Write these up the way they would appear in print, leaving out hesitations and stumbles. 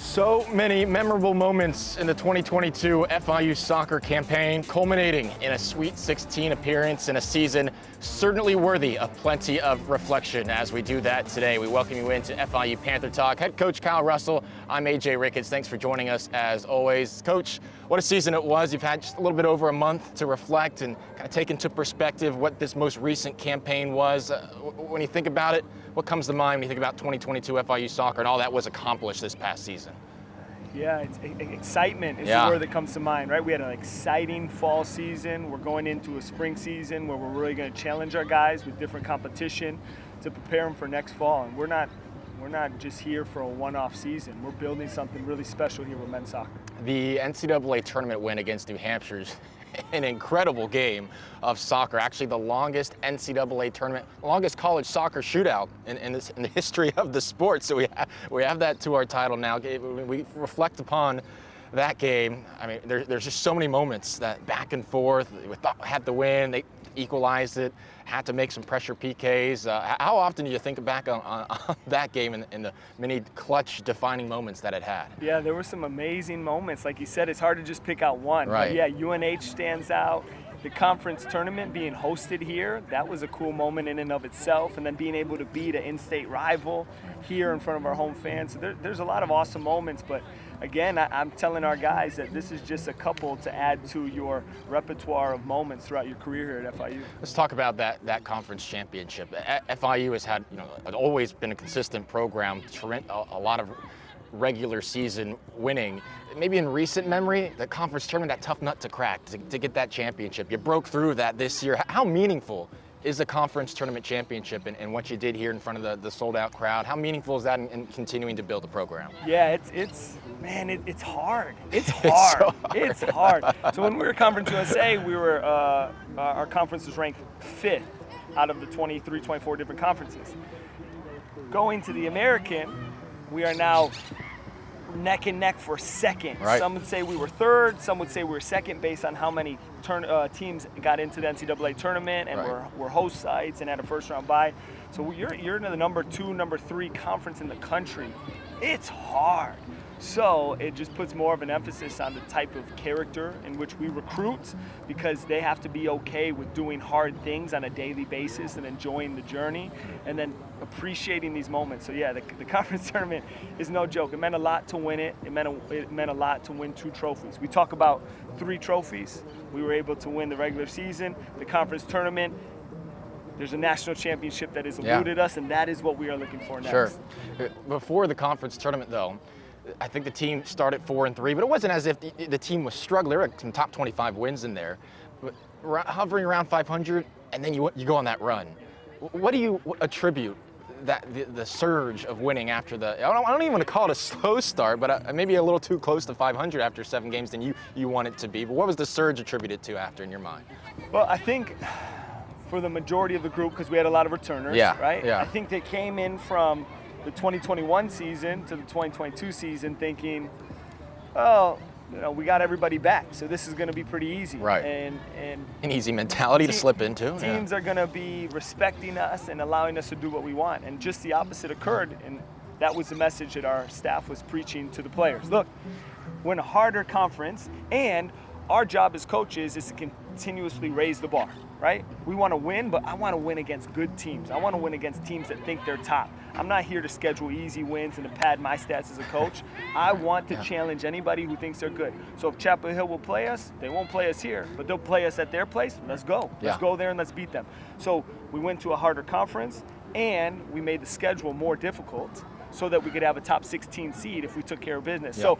So many memorable moments in the 2022 FIU soccer campaign, culminating in a Sweet 16 appearance in a season certainly worthy of plenty of reflection. As we do that today, we welcome you into FIU Panther Talk. Head coach Kyle Russell, I'm AJ Ricketts. Thanks for joining us as always. Coach, what a season it was. You've had just a little bit over a month to reflect and kind of take into perspective what this most recent campaign was. When you think about it, what comes to mind when you think about 2022 FIU soccer and all that was accomplished this past season? Yeah, excitement is the word that comes to mind, right? We had an exciting fall season. We're going into a spring season where we're really going to challenge our guys with different competition to prepare them for next fall. And we're not just here for a one-off season. We're building something really special here with men's soccer. The NCAA tournament win against New Hampshire's an incredible game of soccer. Actually, the longest NCAA tournament, longest college soccer shootout in the history of the sport. So we have that to our title now. We reflect upon that game. I mean, there's just so many moments that back and forth. We thought we had to win. They equalized it. Had to make some pressure PKs. How often do you think back on that game and the many clutch defining moments that it had? Yeah, there were some amazing moments. Like you said, it's hard to just pick out one. Right. But yeah, UNH stands out. The conference tournament being hosted here, that was a cool moment in and of itself. And then being able to beat an in-state rival here in front of our home fans. So there's a lot of awesome moments. But again, I'm telling our guys that this is just a couple to add to your repertoire of moments throughout your career here at FIU. Let's talk about that conference championship. FIU has had, always been a consistent program, a lot of regular season winning. Maybe in recent memory, the conference tournament, that tough nut to crack to get that championship. You broke through that this year. How meaningful is the conference tournament championship and what you did here in front of the sold out crowd? How meaningful is that in continuing to build the program? Yeah, it's hard. It's hard. It's hard. So when we were Conference USA, our conference was ranked 5th out of the 23, 24 different conferences. Going to the American, we are now neck and neck for second. Right. Some would say we were third. Some would say we were second based on how many teams got into the NCAA tournament and were host sites and had a first-round bye. So you're in the number 2, number 3 conference in the country. It's hard. So it just puts more of an emphasis on the type of character in which we recruit, because they have to be okay with doing hard things on a daily basis and enjoying the journey and then appreciating these moments. So yeah, the conference tournament is no joke. It meant a lot to win it. It meant a lot to win 2 trophies. We talk about 3 trophies. We were able to win the regular season, the conference tournament. There's a national championship that has eluded us, and that is what we are looking for next. Sure. Before the conference tournament, though, I think the team started 4-3, but it wasn't as if the team was struggling. There were some top 25 wins in there, but hovering around 500, and then you go on that run. What do you attribute the surge of winning after I don't even want to call it a slow start, but maybe a little too close to 500 after 7 games than you want it to be. But what was the surge attributed to after in your mind? Well, I think for the majority of the group, because we had a lot of returners, right? Yeah. I think they came in from the 2021 season to the 2022 season thinking, we got everybody back, so this is going to be pretty easy. Right. And an easy mentality to slip into. Teams are going to be respecting us and allowing us to do what we want. And just the opposite occurred, and that was the message that our staff was preaching to the players. Look, we're in a harder conference, and our job as coaches is to continuously raise the bar, right? We want to win, but I want to win against good teams. I want to win against teams that think they're top. I'm not here to schedule easy wins and to pad my stats as a coach. I want to challenge anybody who thinks they're good. So if Chapel Hill will play us, they won't play us here, but they'll play us at their place. Let's go. Let's go there and let's beat them. So we went to a harder conference, and we made the schedule more difficult so that we could have a top 16 seed if we took care of business. So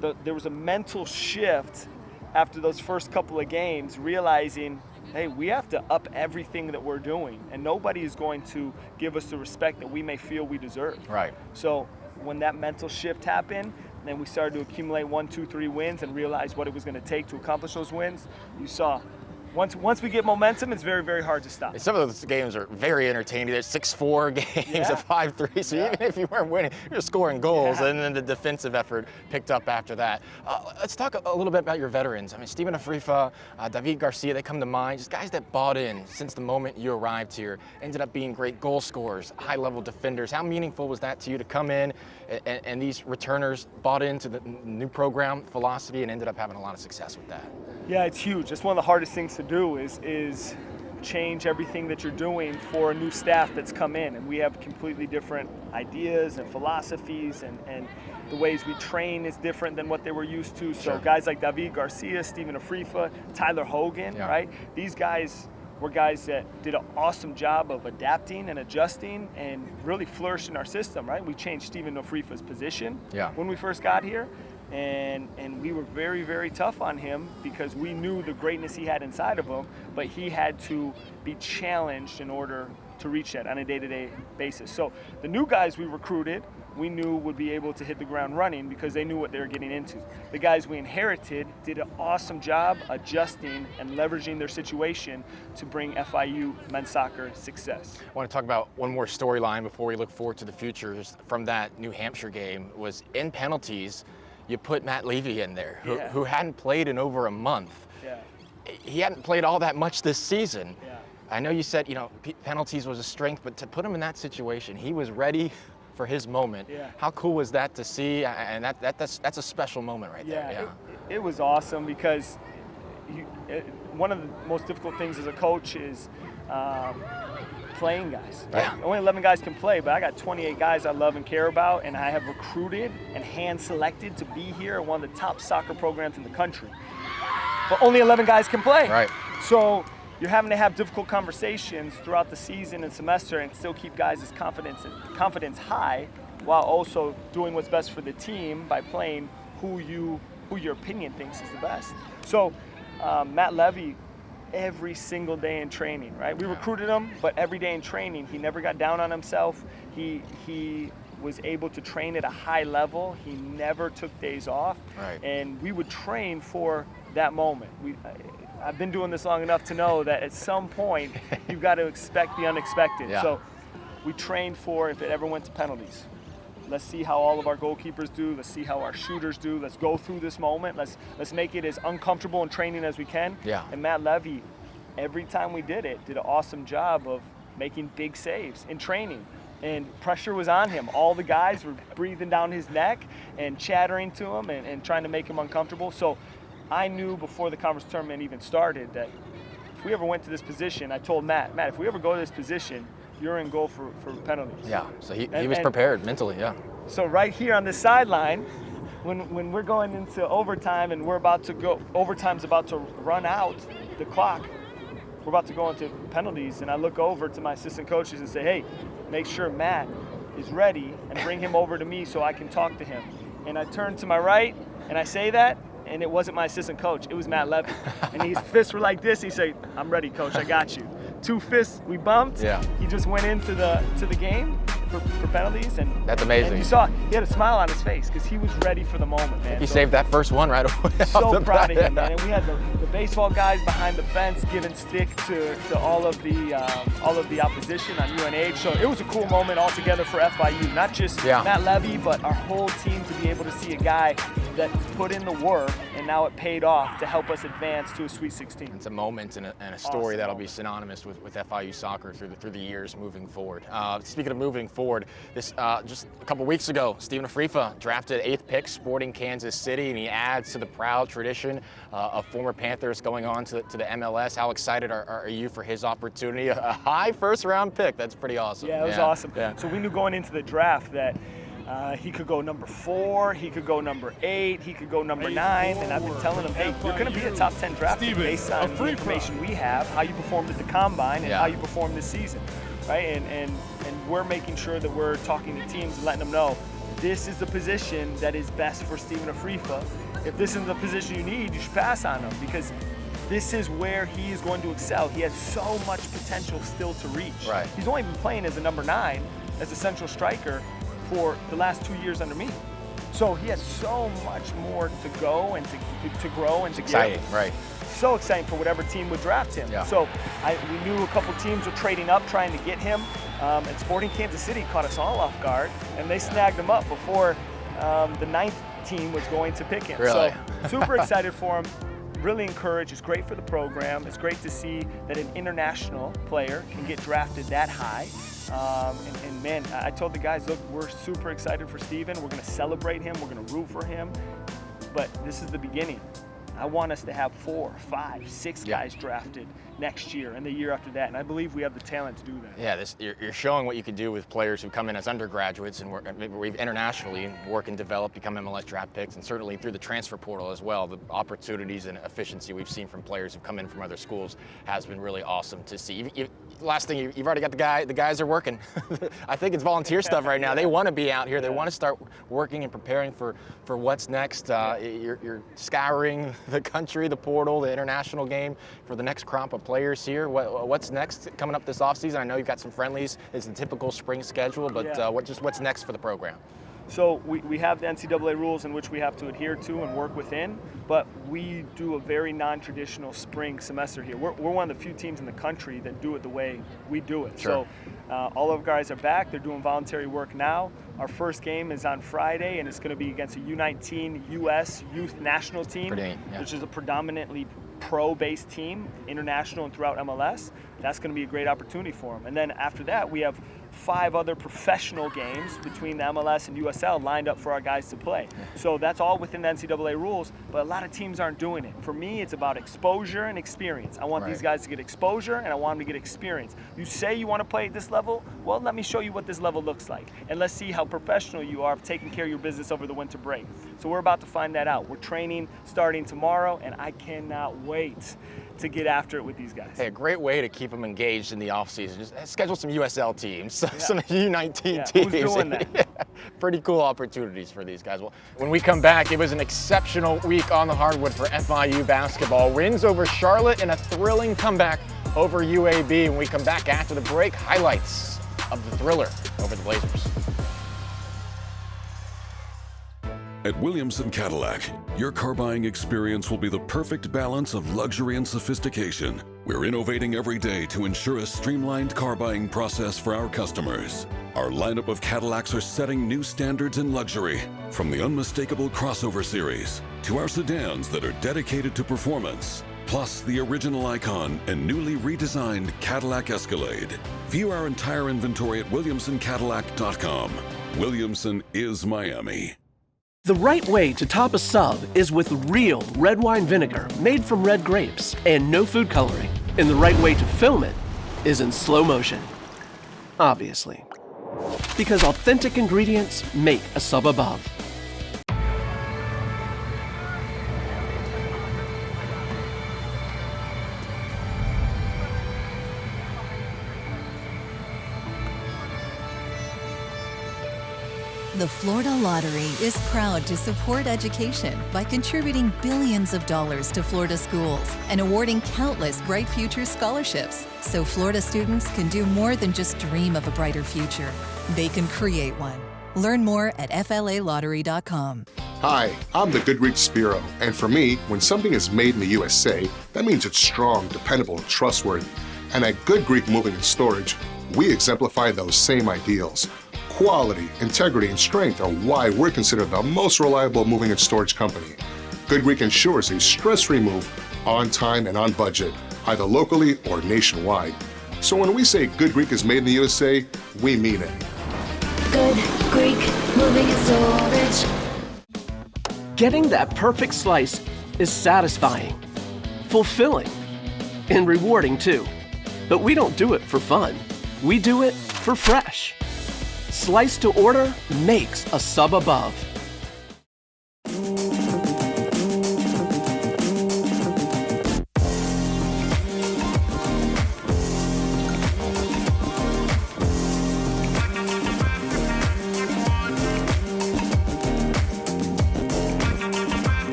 there was a mental shift after those first couple of games, realizing, hey, we have to up everything that we're doing, and nobody is going to give us the respect that we may feel we deserve. Right. So when that mental shift happened, then we started to accumulate 1, 2, 3 wins and realize what it was going to take to accomplish those wins. You saw Once we get momentum, it's very, very hard to stop. Some of those games are very entertaining. There's 6-4 games at 5-3, so even if you weren't winning, you're scoring goals, and then the defensive effort picked up after that. Let's talk a little bit about your veterans. I mean, Steven Afrifa, David Garcia, they come to mind. Just guys that bought in since the moment you arrived here, ended up being great goal scorers, high-level defenders. How meaningful was that to you to come in and these returners bought into the new program philosophy and ended up having a lot of success with that? Yeah, it's huge. It's one of the hardest things to do is change everything that you're doing for a new staff that's come in. And we have completely different ideas and philosophies, and the ways we train is different than what they were used to. So guys like David Garcia, Steven Afrifa, Tyler Hogan, right? These guys were guys that did an awesome job of adapting and adjusting and really flourished in our system, right? We changed Steven Afrifa's position when we first got here. And we were very, very tough on him because we knew the greatness he had inside of him, but he had to be challenged in order to reach that on a day-to-day basis. So the new guys we recruited, we knew would be able to hit the ground running because they knew what they were getting into. The guys we inherited did an awesome job adjusting and leveraging their situation to bring FIU men's soccer success. I want to talk about one more storyline before we look forward to the future. Just from that New Hampshire game was in penalties. You put Matt Levy in there, who hadn't played in over a month. He hadn't played all that much this season. I know you said, penalties was a strength, but to put him in that situation, he was ready for his moment. How cool was that to see? And that's a special moment right there. It was awesome because one of the most difficult things as a coach is playing guys. Only 11 guys can play, but I got 28 guys I love and care about, and I have recruited and hand-selected to be here at one of the top soccer programs in the country. But only 11 guys can play. So you're having to have difficult conversations throughout the season and semester and still keep guys' confidence high while also doing what's best for the team by playing who your opinion thinks is the best. So Matt Levy, every single day in training, right? We recruited him, but every day in training, he never got down on himself. He was able to train at a high level. He never took days off. And we would train for that moment. I've been doing this long enough to know that at some point, you've got to expect the unexpected. So we trained for if it ever went to penalties. Let's see how all of our goalkeepers do. Let's see how our shooters do. Let's go through this moment. Let's make it as uncomfortable in training as we can. And Matt Levy, every time we did it, did an awesome job of making big saves in training. And pressure was on him. All the guys were breathing down his neck and chattering to him and trying to make him uncomfortable. So I knew before the conference tournament even started that if we ever went to this position, I told Matt, if we ever go to this position, you're in goal for penalties. So he was prepared mentally, So right here on this sideline, when we're going into overtime and overtime's about to run out the clock, we're about to go into penalties, and I look over to my assistant coaches and say, hey, make sure Matt is ready and bring him over to me so I can talk to him. And I turn to my right and I say that, and it wasn't my assistant coach, it was Matt Levy. And his fists were like this, he said, I'm ready, coach, I got you. 2 fists, we bumped. He just went into the game for penalties, and that's amazing. And you saw he had a smile on his face because he was ready for the moment, man. He saved that first one right away. So proud of him, man. And we had the baseball guys behind the fence giving stick to all of the opposition on UNH. So it was a cool moment altogether for FIU. Not just Matt Levy, but our whole team to be able to see a guy that put in the work, and now it paid off to help us advance to a Sweet 16. It's a moment and a story that'll be synonymous with FIU soccer through the years moving forward. Speaking of moving forward, this just a couple weeks ago, Steven Afrifa drafted 8th pick, Sporting Kansas City, and he adds to the proud tradition of former Panthers going on to the MLS. How excited are you for his opportunity? A high first-round pick. That's pretty awesome. Yeah, it was awesome. So we knew going into the draft that he could go number 4, he could go number 8, he could go number 9, and I've been telling him, hey, you're going to be a top 10 draft pick based on the information we have, how you performed at the Combine, and how you performed this season, right? And we're making sure that we're talking to teams and letting them know this is the position that is best for Steven Afrifa. If this is the position you need, you should pass on him because this is where he is going to excel. He has so much potential still to reach. He's only been playing as a number 9, as a central striker, for the last 2 years under me. So he has so much more to go and to grow and to exciting, give. so exciting for whatever team would draft him. Yeah. So we knew a couple teams were trading up trying to get him, and Sporting Kansas City caught us all off guard, and they snagged him up before the 9th team was going to pick him. Really? So super excited for him. Really encouraged. It's great for the program. It's great to see that an international player can get drafted that high. And man, I told the guys, look, we're super excited for Steven. We're going to celebrate him. We're going to root for him. But this is the beginning. I want us to have 4, 5, 6 guys drafted next year and the year after that, and I believe we have the talent to do that. Yeah, you're showing what you can do with players who come in as undergraduates and work internationally, work and develop, become MLS draft picks, and certainly through the transfer portal as well. The opportunities and efficiency we've seen from players who've come in from other schools has been really awesome to see. Last thing, you've already got the guys are working. I think it's volunteer stuff right now. They want to be out here. They want to start working and preparing for what's next. You're scouring the country, the portal, the international game for the next crop of players here. What's next coming up this offseason? I know you've got some friendlies. It's the typical spring schedule, but what's next for the program? So we have the NCAA rules in which we have to adhere to and work within, but we do a very non-traditional spring semester here. We're one of the few teams in the country that do it the way we do it. Sure. So all of our guys are back. They're doing voluntary work now. Our first game is on Friday, and it's going to be against a U19 U.S. Youth National Team, which is a predominantly pro-based team, international and throughout MLS. That's going to be a great opportunity for them. And then after that, we have 5 other professional games between the MLS and USL lined up for our guys to play. So that's all within the NCAA rules, but a lot of teams aren't doing it. For me, it's about exposure and experience. I want these guys to get exposure, and I want them to get experience. You say you want to play at this level? Well, let me show you what this level looks like, and let's see how professional you are of taking care of your business over the winter break. So we're about to find that out. We're training starting tomorrow, and I cannot wait to get after it with these guys. Hey, a great way to keep them engaged in the offseason. Just schedule some USL teams, some U19 teams. Who's doing that? Pretty cool opportunities for these guys. Well, when we come back, it was an exceptional week on the hardwood for FIU basketball. Wins over Charlotte and a thrilling comeback over UAB. When we come back after the break, highlights of the thriller over the Blazers. At Williamson Cadillac, your car buying experience will be the perfect balance of luxury and sophistication. We're innovating every day to ensure a streamlined car buying process for our customers. Our lineup of Cadillacs are setting new standards in luxury, from the unmistakable crossover series to our sedans that are dedicated to performance, plus the original Icon and newly redesigned Cadillac Escalade. View our entire inventory at WilliamsonCadillac.com. Williamson is Miami. The right way to top a sub is with real red wine vinegar made from red grapes and no food coloring. And the right way to film it is in slow motion. Obviously. Because authentic ingredients make a sub above. The Florida Lottery is proud to support education by contributing billions of dollars to Florida schools and awarding countless Bright Future scholarships so Florida students can do more than just dream of a brighter future. They can create one. Learn more at FLALottery.com. Hi, I'm the Good Greek Spiro, and for me, when something is made in the USA, that means it's strong, dependable, and trustworthy. And at Good Greek Moving and Storage, we exemplify those same ideals. Quality, integrity, and strength are why we're considered the most reliable moving and storage company. Good Greek ensures a stress-free move on time and on budget, either locally or nationwide. So when we say Good Greek is made in the USA, we mean it. Good Greek Moving and Storage. Getting that perfect slice is satisfying, fulfilling, and rewarding too. But we don't do it for fun. We do it for fresh. Slice to order makes a sub above.